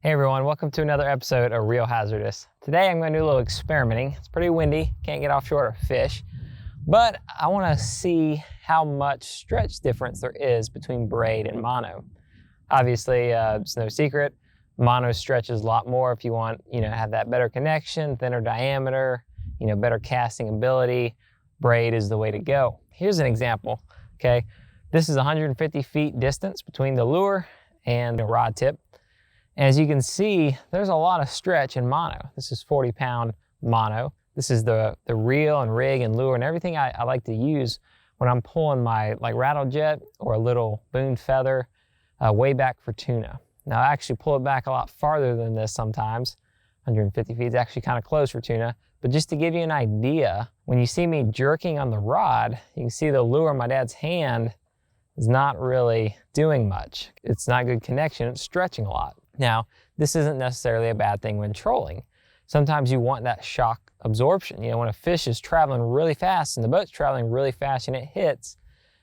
Hey everyone, welcome to another episode of Real Hazardous. Today I'm going to do a little experimenting. It's pretty windy, can't get offshore to fish, but I want to see how much stretch difference there is between braid and mono. Obviously, it's no secret, mono stretches a lot more if you want, have that better connection, thinner diameter, better casting ability. Braid is the way to go. Here's an example, okay? This is 150 feet distance between the lure and the rod tip. As you can see, there's a lot of stretch in mono. This is 40-pound mono. This is the reel and rig and lure and everything I like to use when I'm pulling my rattle jet or a little boon feather way back for tuna. Now I actually pull it back a lot farther than this sometimes. 150 feet is actually kind of close for tuna. But just to give you an idea, when you see me jerking on the rod, you can see the lure in my dad's hand is not really doing much. It's not good connection, it's stretching a lot. Now, this isn't necessarily a bad thing when trolling. Sometimes you want that shock absorption. When a fish is traveling really fast and the boat's traveling really fast and it hits,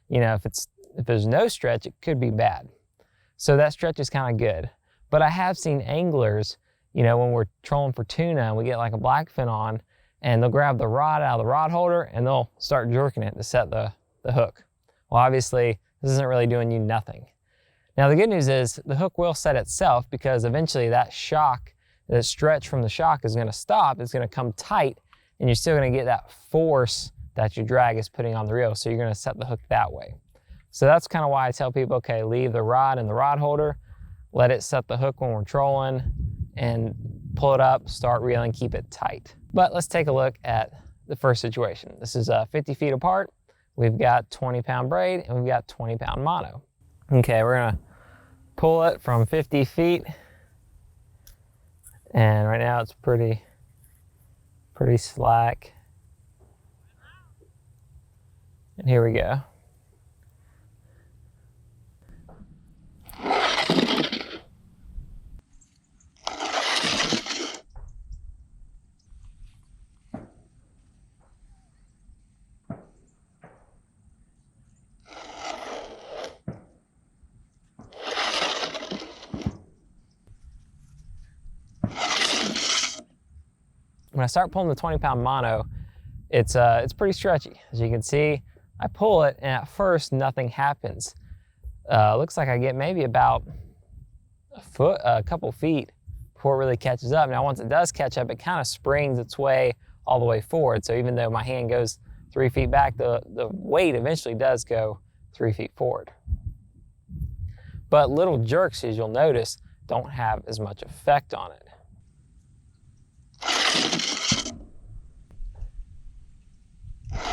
if there's no stretch, it could be bad. So that stretch is kind of good. But I have seen anglers, when we're trolling for tuna and we get like a blackfin on, and they'll grab the rod out of the rod holder and they'll start jerking it to set the hook. Well, obviously, this isn't really doing you nothing. Now the good news is the hook will set itself because eventually that stretch from the shock is going to stop. It's going to come tight and you're still going to get that force that your drag is putting on the reel. So you're going to set the hook that way. So that's kind of why I tell people, okay, leave the rod in the rod holder, let it set the hook when we're trolling, and pull it up, start reeling, keep it tight. But let's take a look at the first situation. This is 50 feet apart. We've got 20-pound braid and we've got 20-pound mono. Okay, we're gonna pull it from 50 feet. And right now it's pretty slack. And here we go. When I start pulling the 20-pound mono, it's pretty stretchy. As you can see, I pull it and at first nothing happens. Looks like I get maybe about a couple feet before it really catches up. Now once it does catch up, it kind of springs its way all the way forward. So even though my hand goes 3 feet back, the weight eventually does go 3 feet forward. But little jerks, as you'll notice, don't have as much effect on it.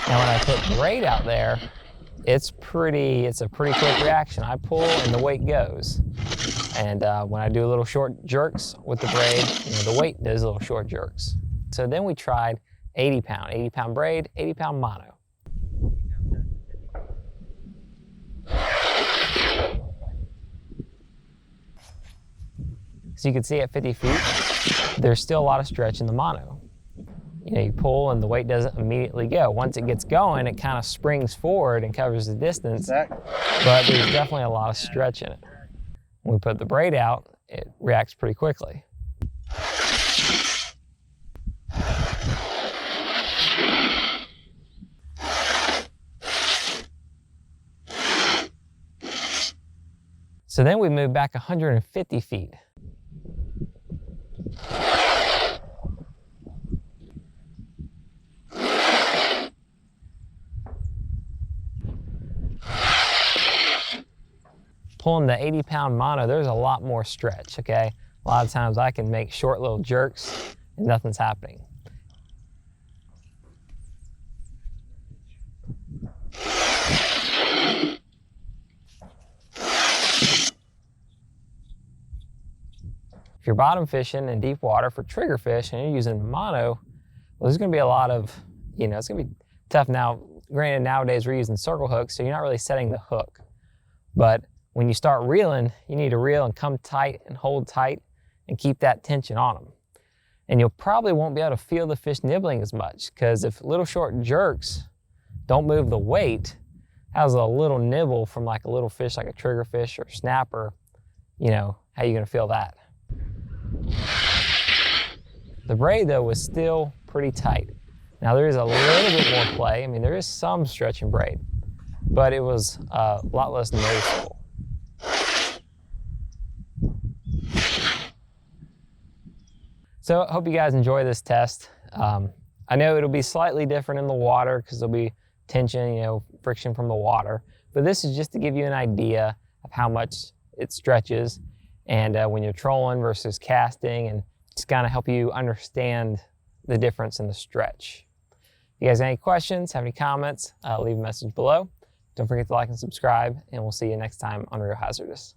Now when I put braid out there, it's a pretty quick reaction. I pull and the weight goes. And when I do little short jerks with the braid, the weight does little short jerks. So then we tried 80-pound braid, 80-pound mono. So you can see at 50 feet, there's still a lot of stretch in the mono. You pull and the weight doesn't immediately go. Once it gets going, it kind of springs forward and covers the distance, but there's definitely a lot of stretch in it. When we put the braid out, it reacts pretty quickly. So then we move back 150 feet. Pulling the 80-pound mono, there's a lot more stretch, okay? A lot of times I can make short little jerks and nothing's happening. If you're bottom fishing in deep water for trigger fish and you're using mono, well, there's gonna be a lot of, it's gonna be tough. Now, granted, nowadays we're using circle hooks, so you're not really setting the hook. But when you start reeling, you need to reel and come tight and hold tight and keep that tension on them. And you'll probably won't be able to feel the fish nibbling as much, because if little short jerks don't move the weight, has a little nibble from like a little fish like a trigger fish or snapper, how are you gonna feel that? The braid though was still pretty tight. Now there is a little bit more play. I mean, there is some stretch in braid, but it was a lot less noticeable. So I hope you guys enjoy this test. I know it'll be slightly different in the water because there'll be tension, friction from the water, but this is just to give you an idea of how much it stretches and when you're trolling versus casting, and just kind of help you understand the difference in the stretch. If you guys have any questions, have any comments, leave a message below. Don't forget to like and subscribe, and we'll see you next time on Real Hazardous.